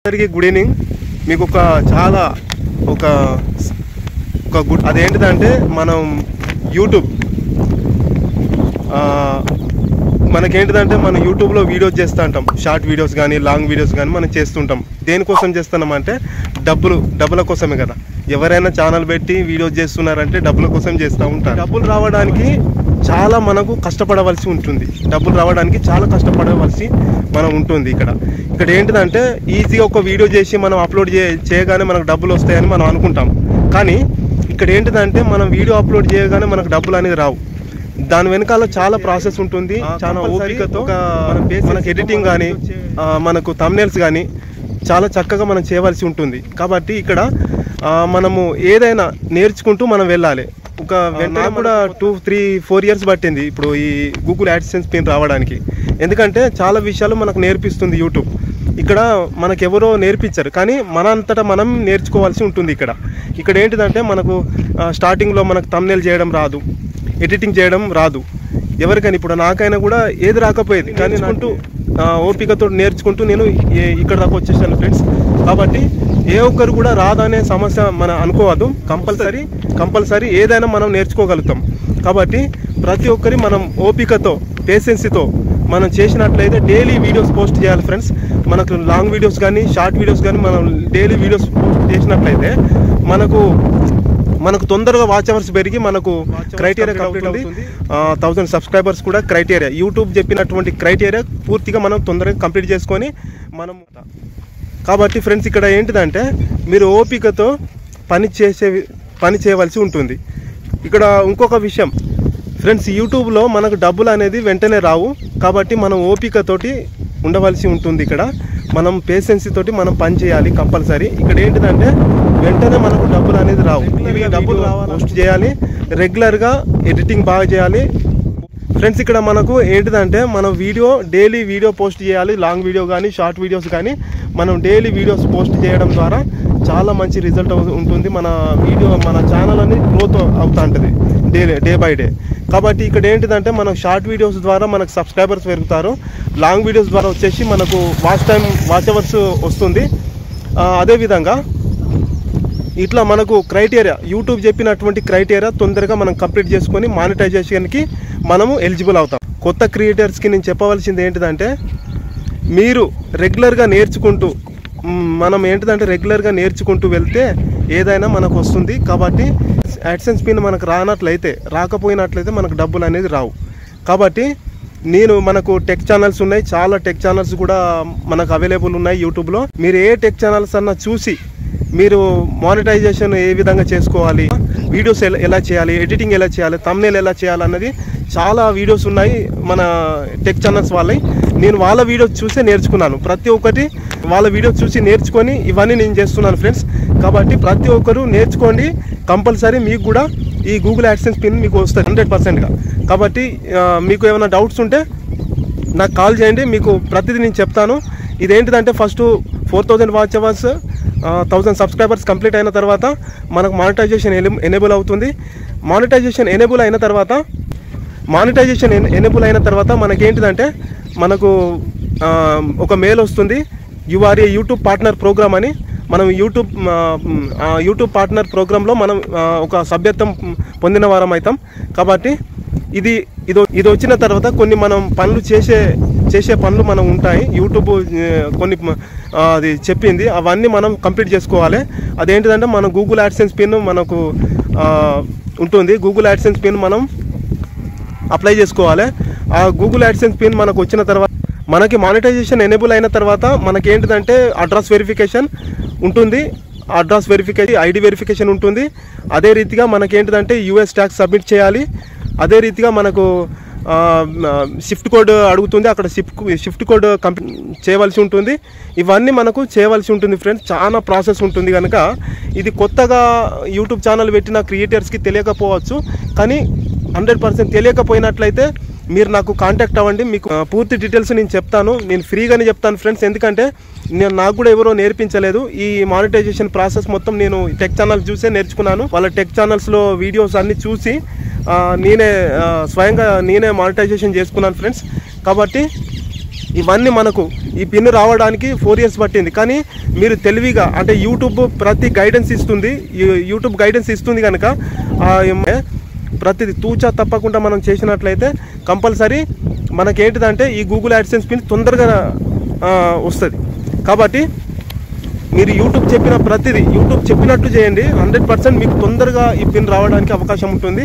అందరికీ good evening. మీకు చాలా గుడ్ అదేంటిదంటే మనం యూట్యూబ్ మనకేంటిదంటే మనం యూట్యూబ్లో వీడియోస్ చేస్తూ ఉంటాం. షార్ట్ వీడియోస్ కానీ లాంగ్ వీడియోస్ కానీ మనం చేస్తుంటాం. దేనికోసం చేస్తున్నామంటే డబ్బుల కోసమే కదా. ఎవరైనా ఛానల్ పెట్టి వీడియోస్ చేస్తున్నారంటే డబ్బుల కోసం చేస్తూ ఉంటారు. డబ్బులు రావడానికి చాలా మనకు కష్టపడవలసి ఉంటుంది. మనం ఉంటుంది. ఇక్కడ ఏంటిదంటే ఈజీగా ఒక వీడియో చేసి మనం అప్లోడ్ చేయగానే మనకు డబ్బులు వస్తాయని మనం అనుకుంటాం. కానీ ఇక్కడ ఏంటిదంటే మనం వీడియో అప్లోడ్ చేయగానే మనకు డబ్బులు అనేది రావు. దాని వెనకాల చాలా ప్రాసెస్ ఉంటుంది. చాలా ఓపికతో మనకు ఎడిటింగ్ కానీ మనకు థంబ్నెయిల్స్ కానీ చాలా చక్కగా మనం చేయవలసి ఉంటుంది. కాబట్టి ఇక్కడ మనము ఏదైనా నేర్చుకుంటూ మనం వెళ్ళాలి. వెంటనే కూడా 2-3-4 years పట్టింది ఇప్పుడు ఈ గూగుల్ యాడ్సెన్స్ పిన్ రావడానికి. ఎందుకంటే చాలా విషయాలు మనకు నేర్పిస్తుంది యూట్యూబ్. ఇక్కడ మనకెవరో నేర్పించారు, కానీ మనంతటా మనం నేర్చుకోవాల్సి ఉంటుంది. ఇక్కడ ఏంటిదంటే మనకు స్టార్టింగ్లో మనకు థంబ్నెయిల్ చేయడం రాదు, ఎడిటింగ్ చేయడం రాదు ఎవరికైనా. ఇప్పుడు నాకైనా కూడా ఏది రాకపోయేది, కానీ ఓపికతో నేర్చుకుంటూ నేను ఇక్కడ దాకా వచ్చేసాను ఫ్రెండ్స్. కాబట్టి ఏ ఒక్కరు కూడా రాదనే సమస్య మనం అనుకోవద్దు. కంపల్సరీ ఏదైనా మనం నేర్చుకోగలుగుతాం. కాబట్టి ప్రతి ఒక్కరి మనం ఓపికతో పేషెన్సీతో మనం చేసినట్లయితే డైలీ వీడియోస్ పోస్ట్ చేయాలి ఫ్రెండ్స్. మనకు లాంగ్ వీడియోస్ కానీ షార్ట్ వీడియోస్ కానీ మనం డైలీ వీడియోస్ పోస్ట్ చేసినట్లయితే మనకు తొందరగా వాచ్ అవర్స్ పెరిగి మనకు క్రైటీరియా కంప్లీట్ అవుతుంది. 1000 సబ్స్క్రైబర్స్ కూడా క్రైటీరియా, యూట్యూబ్ చెప్పినటువంటి క్రైటీరియా పూర్తిగా మనం తొందరగా కంప్లీట్ చేసుకొని మనం. కాబట్టి ఫ్రెండ్స్ ఇక్కడ ఏంటిదంటే మీరు ఓపికతో పని చేయవలసి ఉంటుంది. ఇక్కడ ఇంకొక విషయం ఫ్రెండ్స్, యూట్యూబ్లో మనకు డబ్బులు అనేది వెంటనే రావు. కాబట్టి మనం ఓపికతోటి ఉండవలసి ఉంటుంది. ఇక్కడ మనం పేషెన్సీ తోటి మనం పని చేయాలి కంపల్సరీ. ఇక్కడ ఏంటిదంటే వెంటనే మనకు డబ్బులు అనేది రావు. డబ్బులు పోస్ట్ చేయాలి, రెగ్యులర్గా ఎడిటింగ్ బాగా చేయాలి ఫ్రెండ్స్. ఇక్కడ మనకు ఏంటిదంటే మనం డైలీ వీడియో పోస్ట్ చేయాలి. లాంగ్ వీడియో కానీ షార్ట్ వీడియోస్ కానీ మనం డైలీ వీడియోస్ పోస్ట్ చేయడం ద్వారా చాలా మంచి రిజల్ట్ ఉంటుంది. మన ఛానల్ అనేది గ్రోత్ అవుతూ ఉంటుంది డే బై డే. కాబట్టి ఇక్కడ ఏంటిదంటే మనకు షార్ట్ వీడియోస్ ద్వారా మనకు సబ్స్క్రైబర్స్ పెరుగుతారు. లాంగ్ వీడియోస్ ద్వారా వచ్చేసి మనకు వాచ్ అవర్స్ వస్తుంది. అదేవిధంగా ఇట్లా మనకు క్రైటీరియా యూట్యూబ్ చెప్పినటువంటి క్రైటీరియా తొందరగా మనం కంప్లీట్ చేసుకొని మానిటైజేషన్కి మనము ఎలిజిబుల్ అవుతాం. కొత్త క్రియేటర్స్కి నేను చెప్పవలసింది ఏంటిదంటే మీరు రెగ్యులర్గా నేర్చుకుంటూ వెళ్తే ఏదైనా మనకు వస్తుంది. కాబట్టి యాడ్సెన్స్ పిన్ మనకు రాకపోయినట్లయితే మనకు డబ్బులు అనేది రావు. కాబట్టి మనకు టెక్ ఛానల్స్ ఉన్నాయి, చాలా టెక్ ఛానల్స్ కూడా మనకు అవైలబుల్ ఉన్నాయి యూట్యూబ్లో. మీరు ఏ టెక్ ఛానల్స్ అన్నా చూసి మీరు మానిటైజేషన్ ఏ విధంగా చేసుకోవాలి, వీడియోస్ ఎలా చేయాలి, ఎడిటింగ్ ఎలా చేయాలి, థంబ్నెయిల్ ఎలా చేయాలి అన్నది చాలా వీడియోస్ ఉన్నాయి మన టెక్ ఛానల్స్ వాళ్ళవి. నేను వాళ్ళ వీడియోస్ చూసే నేర్చుకున్నాను. ప్రతి ఒక్కటి వాళ్ళ వీడియోస్ చూసి నేర్చుకొని ఇవన్నీ నేను చేస్తున్నాను ఫ్రెండ్స్. కాబట్టి ప్రతి ఒక్కరు నేర్చుకోండి. కంపల్సరీ మీకు కూడా ఈ గూగుల్ యాడ్సెన్స్ పిన్ మీకు వస్తుంది 100%గా. కాబట్టి మీకు ఏమైనా డౌట్స్ ఉంటే నాకు కాల్ చేయండి, మీకు ప్రతిదీ నేను చెప్తాను. ఇదేంటిదంటే first 4000 watch hours 1000 subscribers complete అయిన తర్వాత మనకు మానిటైజేషన్ ఎనేబుల్ అవుతుంది. మానిటైజేషన్ ఎనేబుల్ అయిన తర్వాత మనకేంటిదంటే మనకు ఒక మెయిల్ వస్తుంది, you are a YouTube partner program అని. మనం యూట్యూబ్ పార్ట్నర్ ప్రోగ్రాంలో మనం ఒక సభ్యత్వం పొందిన వారం అవుతాం. కాబట్టి ఇది వచ్చిన తర్వాత కొన్ని మనం పనులు చేసే పనులు మనం ఉంటాయి. యూట్యూబ్ కొన్ని అది చెప్పింది, అవన్నీ మనం కంప్లీట్ చేసుకోవాలి. అదేంటిదంటే మన గూగుల్ యాడ్సెన్స్ పిన్ మనకు ఉంటుంది. గూగుల్ యాడ్సెన్స్ పిన్ మనం అప్లై చేసుకోవాలి. ఆ గూగుల్ యాడ్సెన్స్ పిన్ మనకు వచ్చిన తర్వాత మనకి మానిటైజేషన్ ఎనేబుల్ అయిన తర్వాత మనకేంటిదంటే అడ్రస్ వెరిఫికేషన్ ఉంటుంది. అడ్రస్ వెరిఫికేషన్, ఐడి వెరిఫికేషన్ ఉంటుంది. అదే రీతిగా మనకేంటిదంటే యూఎస్ ట్యాక్స్ సబ్మిట్ చేయాలి. అదే రీతిగా మనకు షిఫ్ట్ కోడ్ అడుగుతుంది, అక్కడ షిఫ్ట్ కోడ్ చేయవలసి ఉంటుంది. ఇవన్నీ మనకు చేయవలసి ఉంటుంది ఫ్రెండ్స్. చాలా ప్రాసెస్ ఉంటుంది కనుక ఇది కొత్తగా యూట్యూబ్ ఛానల్ పెట్టిన క్రియేటర్స్కి తెలియకపోవచ్చు. కానీ 100% తెలియకపోయినట్లయితే మీరు నాకు కాంటాక్ట్ అవ్వండి. మీకు పూర్తి డీటెయిల్స్ నేను చెప్తాను. నేను ఫ్రీగానే చెప్తాను ఫ్రెండ్స్. ఎందుకంటే నాకు కూడా ఎవరో నేర్పించలేదు. ఈ మానిటైజేషన్ ప్రాసెస్ మొత్తం నేను టెక్ ఛానల్ చూసే నేర్చుకున్నాను. వాళ్ళ టెక్ ఛానల్స్లో వీడియోస్ అన్నీ చూసి స్వయంగా నేనే మానిటైజేషన్ చేసుకున్నాను ఫ్రెండ్స్. కాబట్టి ఇవన్నీ మనకు ఈ పిన్ రావడానికి 4 years పట్టింది. కానీ మీరు తెలివిగా అంటే యూట్యూబ్ ప్రతి గైడెన్స్ ఇస్తుంది, యూట్యూబ్ గైడెన్స్ ఇస్తుంది కనుక ప్రతిది తూచా తప్పకుండా మనం చేసినట్లయితే కంపల్సరీ మనకేంటిదంటే ఈ గూగుల్ యాడ్సెన్స్ పిన్ తొందరగా వస్తుంది. కాబట్టి మీరు యూట్యూబ్ చెప్పిన ప్రతిదీ యూట్యూబ్ చెప్పినట్టు చేయండి. 100% మీకు తొందరగా ఈ పిన్ రావడానికి అవకాశం ఉంటుంది.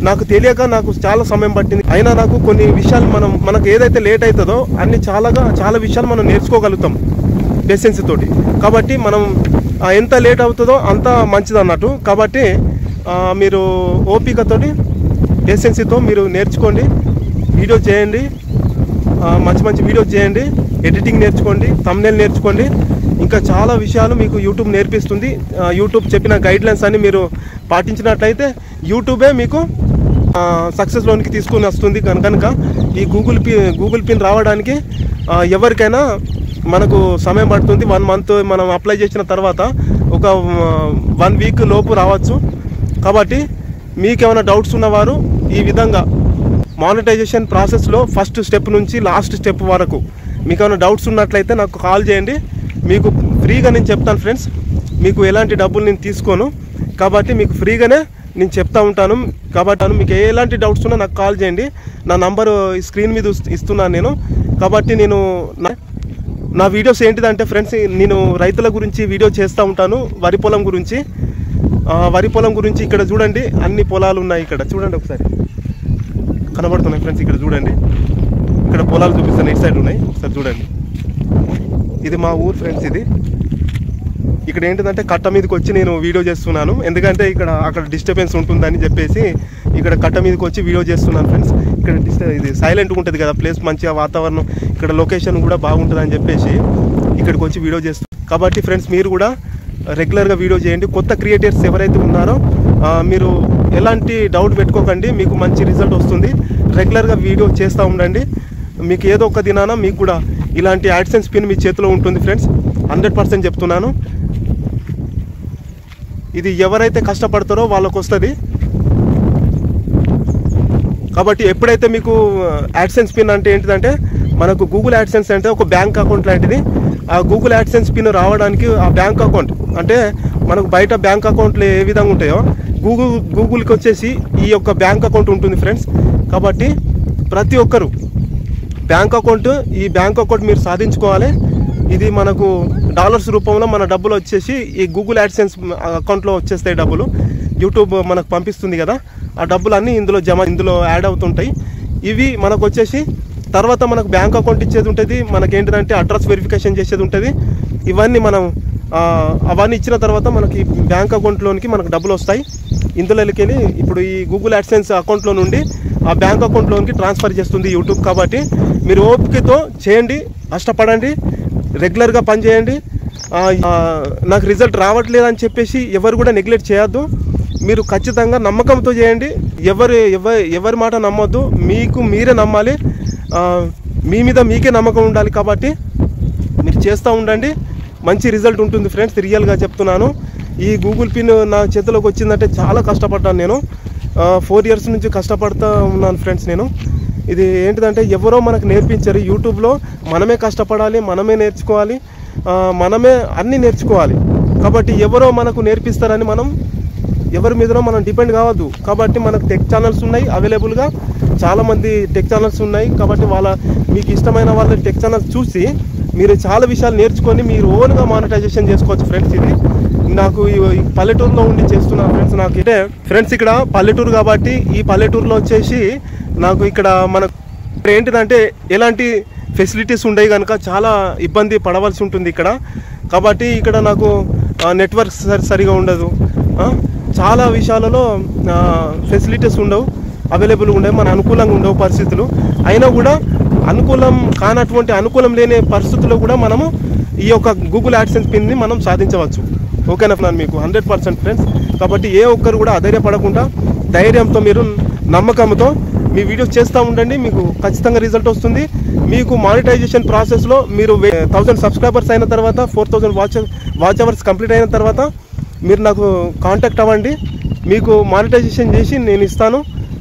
నాకు తెలియక నాకు చాలా సమయం పట్టింది. అయినా నాకు కొన్ని విషయాలు మనకు ఏదైతే లేట్ అవుతుందో చాలా విషయాలు మనం నేర్చుకోగలుగుతాం పేషెన్స్ తోటి. కాబట్టి మనం ఎంత లేట్ అవుతుందో అంత మంచిది అన్నట్టు. కాబట్టి మీరు ఓపికతోటి పేషెన్స్తో మీరు నేర్చుకోండి, వీడియో చేయండి, మంచి వీడియోస్ చేయండి, ఎడిటింగ్ నేర్చుకోండి, థంబ్నెయిల్ నేర్చుకోండి. ఇంకా చాలా విషయాలు మీకు యూట్యూబ్ నేర్పిస్తుంది. యూట్యూబ్ చెప్పిన గైడ్లైన్స్ అన్ని మీరు పాటించినట్లయితే యూట్యూబే మీకు సక్సెస్లోనికి తీసుకుని వస్తుంది. కనుక ఈ గూగుల్ పిన్ రావడానికి ఎవరికైనా మనకు సమయం పడుతుంది. 1 month మనం అప్లై చేసిన తర్వాత ఒక 1 week లోపు రావచ్చు. కాబట్టి మీకేమైనా డౌట్స్ ఉన్నవారు ఈ విధంగా మానిటైజేషన్ ప్రాసెస్లో ఫస్ట్ స్టెప్ నుంచి లాస్ట్ స్టెప్ వరకు మీకు ఏమైనా డౌట్స్ ఉన్నట్లయితే నాకు కాల్ చేయండి. మీకు ఫ్రీగా నేను చెప్తాను ఫ్రెండ్స్. మీకు ఎలాంటి డబ్బులు నేను తీసుకోను. కాబట్టి మీకు ఫ్రీగానే నేను చెప్తా ఉంటాను. కాబట్టి మీకు ఎలాంటి డౌట్స్ ఉన్నా నాకు కాల్ చేయండి. నా నంబరు స్క్రీన్ మీద ఇస్తున్నాను నేను. కాబట్టి నేను నా వీడియోస్ ఏంటిదంటే ఫ్రెండ్స్, నేను రైతుల గురించి వీడియో చేస్తూ ఉంటాను. వరి పొలం గురించి ఇక్కడ చూడండి, అన్ని పొలాలు ఉన్నాయి. ఇక్కడ చూడండి, ఒకసారి కనబడుతున్నాయి ఫ్రెండ్స్. ఇక్కడ చూడండి, ఇక్కడ పొలాలు చూపిస్తాను, ఇటు సైడ్ ఉన్నాయి. ఒకసారి చూడండి, ఇది మా ఊరు ఫ్రెండ్స్. ఇది ఇక్కడ ఏంటిదంటే కట్ట మీదకి వచ్చి నేను వీడియో చేస్తున్నాను. ఎందుకంటే అక్కడ డిస్టర్బెన్స్ ఉంటుందని చెప్పేసి ఇక్కడ కట్ట మీదకి వచ్చి వీడియో చేస్తున్నాను ఫ్రెండ్స్. ఇక్కడ ఇది సైలెంట్గా ఉంటుంది కదా ప్లేస్, మంచిగా వాతావరణం, ఇక్కడ లొకేషన్ కూడా బాగుంటుంది అని చెప్పేసి ఇక్కడికి వచ్చి వీడియో చేస్తాను. కాబట్టి ఫ్రెండ్స్ మీరు కూడా రెగ్యులర్గా వీడియో చేయండి. కొత్త క్రియేటర్స్ ఎవరైతే ఉన్నారో మీరు ఎలాంటి డౌట్ పెట్టుకోకండి, మీకు మంచి రిజల్ట్ వస్తుంది. రెగ్యులర్గా వీడియో చేస్తూ ఉండండి. మీకు ఏదో ఒక దినాన మీకు కూడా ఇలాంటి యాడ్సెన్స్ పిన్ మీ చేతిలో ఉంటుంది ఫ్రెండ్స్. 100% చెప్తున్నాను. ఇది ఎవరైతే కష్టపడతారో వాళ్ళకు వస్తుంది. కాబట్టి ఎప్పుడైతే మీకు యాడ్సెన్స్ పిన్ అంటే ఏంటిదంటే మనకు గూగుల్ యాడ్సెన్స్ అంటే ఒక బ్యాంక్ అకౌంట్ లాంటిది. ఆ గూగుల్ యాడ్సెన్స్ పిన్ రావడానికి ఆ బ్యాంక్ అకౌంట్ అంటే మనకు బయట బ్యాంక్ అకౌంట్లు ఏ విధంగా ఉంటాయో గూగుల్కి వచ్చేసి ఈ యొక్క బ్యాంక్ అకౌంట్ ఉంటుంది ఫ్రెండ్స్. కాబట్టి ప్రతి ఒక్కరు ఈ బ్యాంక్ అకౌంట్ మీరు సాధించుకోవాలి. ఇది మనకు డాలర్స్ రూపంలో మన డబ్బులు వచ్చేసి ఈ గూగుల్ యాడ్సెన్స్ అకౌంట్లో వచ్చేస్తాయి డబ్బులు. యూట్యూబ్ మనకు పంపిస్తుంది కదా, ఆ డబ్బులు అన్నీ ఇందులో యాడ్ అవుతుంటాయి. ఇవి మనకు వచ్చేసి తర్వాత మనకు బ్యాంక్ అకౌంట్ ఇచ్చేది ఉంటుంది. మనకేంటిదంటే అడ్రస్ వెరిఫికేషన్ చేసేది ఉంటుంది. ఇవన్నీ అవన్నీ ఇచ్చిన తర్వాత మనకి బ్యాంక్ అకౌంట్లోనికి మనకు డబ్బులు వస్తాయి. ఇందులోకి వెళ్ళి ఇప్పుడు ఈ గూగుల్ యాడ్సెన్స్ అకౌంట్లో నుండి ఆ బ్యాంక్ అకౌంట్లోనికి ట్రాన్స్ఫర్ చేస్తుంది యూట్యూబ్. కాబట్టి మీరు ఓపికతో చేయండి, కష్టపడండి, రెగ్యులర్గా పని చేయండి. నాకు రిజల్ట్ రావట్లేదు అని చెప్పేసి ఎవరు కూడా నెగ్లెక్ట్ చేయొద్దు. మీరు ఖచ్చితంగా నమ్మకంతో చేయండి. ఎవరి మాట నమ్మొద్దు, మీకు మీరే నమ్మాలి. మీ మీద మీకే నమ్మకం ఉండాలి. కాబట్టి మీరు చేస్తూ ఉండండి, మంచి రిజల్ట్ ఉంటుంది ఫ్రెండ్స్. రియల్గా చెప్తున్నాను. ఈ గూగుల్ పిన్ నా చేతిలోకి వచ్చిందంటే చాలా కష్టపడ్డాను నేను. 4 years నుంచి కష్టపడుతూ ఉన్నాను ఫ్రెండ్స్ నేను. ఇది ఏంటిదంటే ఎవరో మనకు నేర్పించారు. యూట్యూబ్లో మనమే కష్టపడాలి, మనమే నేర్చుకోవాలి, మనమే అన్నీ నేర్చుకోవాలి. కాబట్టి ఎవరో మనకు నేర్పిస్తారని మనం ఎవరి మీదనో మనం డిపెండ్ కావద్దు. కాబట్టి మనకు టెక్ ఛానల్స్ ఉన్నాయి అవైలబుల్గా, చాలామంది టెక్ ఛానల్స్ ఉన్నాయి. కాబట్టి మీకు ఇష్టమైన వాళ్ళ టెక్ ఛానల్స్ చూసి మీరు చాలా విషయాలు నేర్చుకొని మీరు ఓన్గా మానిటైజేషన్ చేసుకోవచ్చు ఫ్రెండ్స్. ఇది నాకు ఈ పల్లెటూరులో ఉండి చేస్తున్నాను ఫ్రెండ్స్. నాకు అంటే ఫ్రెండ్స్ ఇక్కడ పల్లెటూరు కాబట్టి ఈ పల్లెటూరులో వచ్చేసి నాకు ఇక్కడ మనకు ఏంటిదంటే ఎలాంటి ఫెసిలిటీస్ ఉండవు కనుక చాలా ఇబ్బంది పడవలసి ఉంటుంది ఇక్కడ. కాబట్టి ఇక్కడ నాకు నెట్వర్క్ సరిగా ఉండదు, చాలా విషయాలలో ఫెసిలిటీస్ ఉండవు, అవైలబుల్గా ఉండవు, మన అనుకూలంగా ఉండవు పరిస్థితులు. అయినా కూడా అనుకూలం లేని పరిస్థితుల్లో కూడా మనము ఈ యొక్క గూగుల్ యాడ్సెన్స్ పిన్ని మనం సాధించవచ్చు. ఓకేనా మీకు 100% ఫ్రెండ్స్. కాబట్టి ఏ ఒక్కరు కూడా అధైర్యపడకుండా ధైర్యంతో మీరు నమ్మకంతో మీ వీడియోస్ చేస్తూ ఉండండి. మీకు ఖచ్చితంగా రిజల్ట్ వస్తుంది. మీకు మానిటైజేషన్ ప్రాసెస్లో మీరు 1000 సబ్స్క్రైబర్స్ అయిన తర్వాత 4000 వాచ్ అవర్స్ కంప్లీట్ అయిన తర్వాత మీరు నాకు కాంటాక్ట్ అవ్వండి. మీకు మానిటైజేషన్ చేసి నేను ఇస్తాను.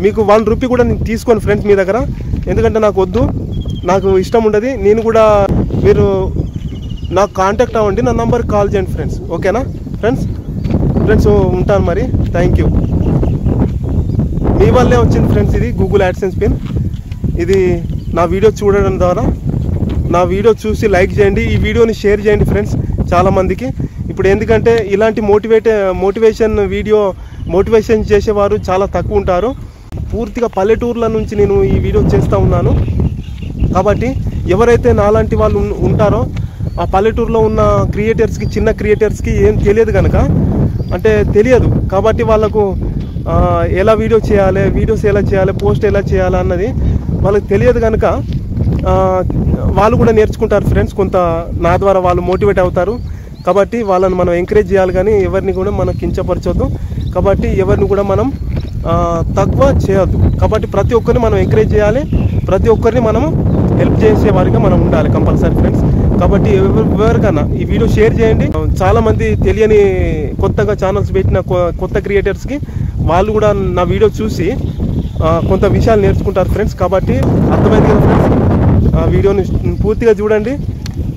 మీకు 1 రూపీ కూడా నేను తీసుకోను ఫ్రెండ్స్ మీ దగ్గర, ఎందుకంటే నాకు వద్దు. నాకు ఇష్టం ఉండదు. నేను కూడా మీరు నాకు కాంటాక్ట్ అవ్వండి, నా నంబర్కి కాల్ చేయండి ఫ్రెండ్స్. ఓకేనా ఫ్రెండ్స్ ఉంటాను మరి. Thank you. మీ వల్లే వచ్చింది ఫ్రెండ్స్ ఇది గూగుల్ యాడ్సెన్స్ పిన్. ఇది నా వీడియో చూడడం ద్వారా, నా వీడియో చూసి లైక్ చేయండి, ఈ వీడియోని షేర్ చేయండి ఫ్రెండ్స్ చాలామందికి. ఇప్పుడు ఎందుకంటే ఇలాంటి మోటివేషన్ చేసేవారు చాలా తక్కువ ఉంటారు. పూర్తిగా పల్లెటూర్ల నుంచి నేను ఈ వీడియో చేస్తూ ఉన్నాను. కాబట్టి ఎవరైతే నాలాంటి వాళ్ళు ఉంటారో ఆ పల్లెటూరులో ఉన్న క్రియేటర్స్కి, చిన్న క్రియేటర్స్కి ఏం తెలియదు కనుక, అంటే తెలియదు కాబట్టి వాళ్ళకు ఎలా వీడియోస్ ఎలా చేయాలి, పోస్ట్ ఎలా చేయాలి అన్నది వాళ్ళకి తెలియదు కనుక వాళ్ళు కూడా నేర్చుకుంటారు ఫ్రెండ్స్. కొంత నా ద్వారా వాళ్ళు మోటివేట్ అవుతారు. కాబట్టి వాళ్ళని మనం ఎంకరేజ్ చేయాలి, కానీ ఎవరిని కూడా మనం కించపరచొద్దు. కాబట్టి ఎవరిని కూడా మనం తక్కువ చేయొద్దు. కాబట్టి ప్రతి ఒక్కరిని మనం ఎంకరేజ్ చేయాలి, ప్రతి ఒక్కరిని మనము హెల్ప్ చేసే వారిగా మనం ఉండాలి కంపల్సరీ ఫ్రెండ్స్. కాబట్టి ఎవరికన్నా ఈ వీడియో షేర్ చేయండి. చాలామంది తెలియని కొత్తగా ఛానల్స్ పెట్టిన కొత్త క్రియేటర్స్కి వాళ్ళు కూడా నా వీడియో చూసి కొంత విషయాలు నేర్చుకుంటారు ఫ్రెండ్స్. కాబట్టి అర్థమైంది కదా ఫ్రెండ్స్, ఆ వీడియోని పూర్తిగా చూడండి.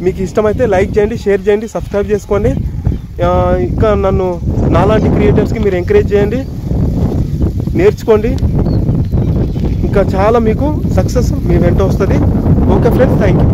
మీకు ఇష్టమైతే లైక్ చేయండి, షేర్ చేయండి, సబ్స్క్రైబ్ చేసుకోండి. ఇంకా నాలాంటి క్రియేటర్స్కి మీరు ఎంకరేజ్ చేయండి, నేర్చుకోండి. ఇంకా చాలా మీకు సక్సెస్ మీ వెంట వస్తుంది. Okay friends, thank you.